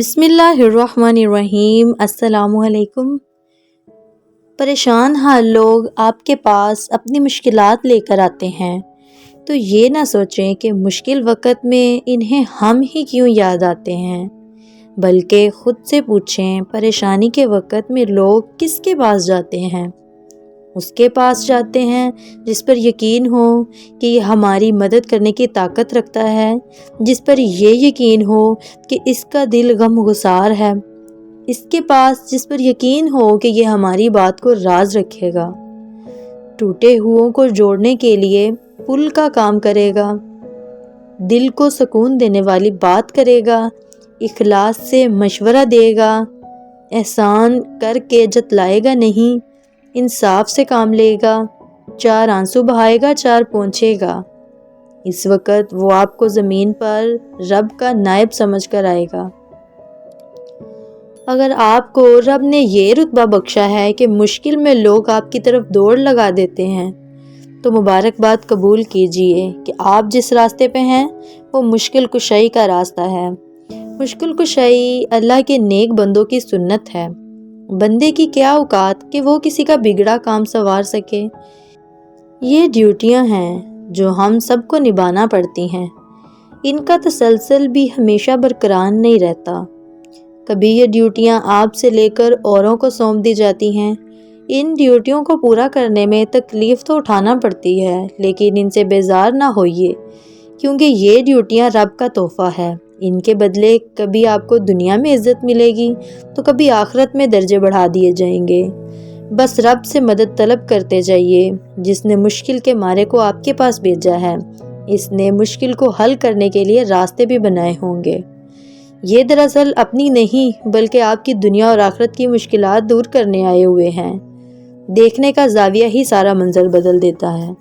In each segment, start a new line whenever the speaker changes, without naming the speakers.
बिस्मिल्लाहिर्रहमानिर्रहीम। अस्सलामु अलैकुम। परेशान हाल लोग आपके पास अपनी मुश्किलात लेकर आते हैं, तो ये ना सोचें कि मुश्किल वक़्त में इन्हें हम ही क्यों याद आते हैं, बल्कि ख़ुद से पूछें परेशानी के वक़्त में लोग किसके पास जाते हैं। उसके पास जाते हैं जिस पर यकीन हो कि ये हमारी मदद करने की ताकत रखता है, जिस पर ये यकीन हो कि इसका दिल गमगुसार है, इसके पास जिस पर यकीन हो कि ये हमारी बात को राज रखेगा, टूटे हुओं को जोड़ने के लिए पुल का काम करेगा, दिल को सुकून देने वाली बात करेगा, इखलास से मशवरा देगा, एहसान करके जतलाएगा नहीं, इंसाफ से काम लेगा, 4 आंसू बहाएगा 4 पोंछेगा। इस वक्त वो आपको ज़मीन पर रब का नायब समझ कर आएगा। अगर आपको रब ने ये रुतबा बख्शा है कि मुश्किल में लोग आपकी तरफ दौड़ लगा देते हैं, तो मुबारकबाद कबूल कीजिए कि आप जिस रास्ते पे हैं वो मुश्किल कुशाई का रास्ता है। मुश्किल कुशाई अल्लाह के नेक बंदों की सुन्नत है। बंदे की क्या औकात कि वो किसी का बिगड़ा काम संवार सके। ये ड्यूटियां हैं जो हम सबको निभाना पड़ती हैं। इनका तसलसल भी हमेशा बरकरार नहीं रहता। कभी ये ड्यूटियां आपसे लेकर औरों को सौंप दी जाती हैं। इन ड्यूटियों को पूरा करने में तकलीफ़ तो उठाना पड़ती है, लेकिन इनसे बेजार ना होइए, क्योंकि ये ड्यूटियां रब का तोहफ़ा है। इनके बदले कभी आपको दुनिया में इज़्ज़त मिलेगी तो कभी आखिरत में दर्जे बढ़ा दिए जाएंगे। बस रब से मदद तलब करते जाइए, जिसने मुश्किल के मारे को आपके पास भेजा है। इसने मुश्किल को हल करने के लिए रास्ते भी बनाए होंगे। ये दरअसल अपनी नहीं बल्कि आपकी दुनिया और आखिरत की मुश्किलात दूर करने आए हुए हैं। देखने का ज़ाविया ही सारा मंजर बदल देता है।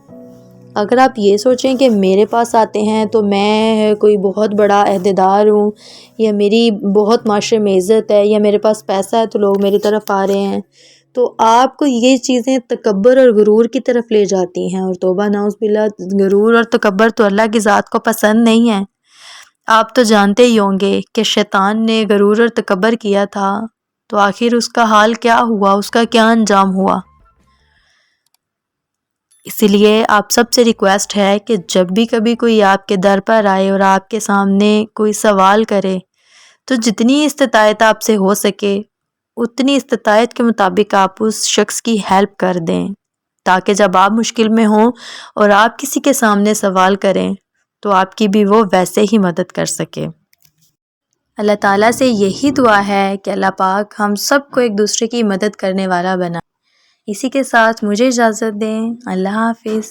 अगर आप ये सोचें कि मेरे पास आते हैं तो मैं कोई बहुत बड़ा अहदेदार हूँ, या मेरी बहुत माशरे में इज़्ज़त है, या मेरे पास पैसा है तो लोग मेरी तरफ आ रहे हैं, तो आपको ये चीज़ें तकब्बर और गुरूर की तरफ ले जाती हैं। और तौबा नाउज़ुबिल्लाह, गुरूर और तकब्बर तो अल्लाह की ज़ात को पसंद नहीं है। आप तो जानते ही होंगे कि शैतान ने गुरूर और तकब्बर किया था, तो आखिर उसका हाल क्या हुआ, उसका क्या अंजाम हुआ। इसीलिए आप सबसे रिक्वेस्ट है कि जब भी कभी कोई आपके दर पर आए और आपके सामने कोई सवाल करे, तो जितनी इस्तिताअत आपसे हो सके उतनी इस्तिताअत के मुताबिक आप उस शख्स की हेल्प कर दें, ताकि जब आप मुश्किल में हों और आप किसी के सामने सवाल करें तो आपकी भी वो वैसे ही मदद कर सके। अल्लाह ताला से यही दुआ है कि अल्लाह पाक हम सबको एक दूसरे की मदद करने वाला बना। इसी के साथ मुझे इजाज़त दें। अल्लाह हाफ़िज़।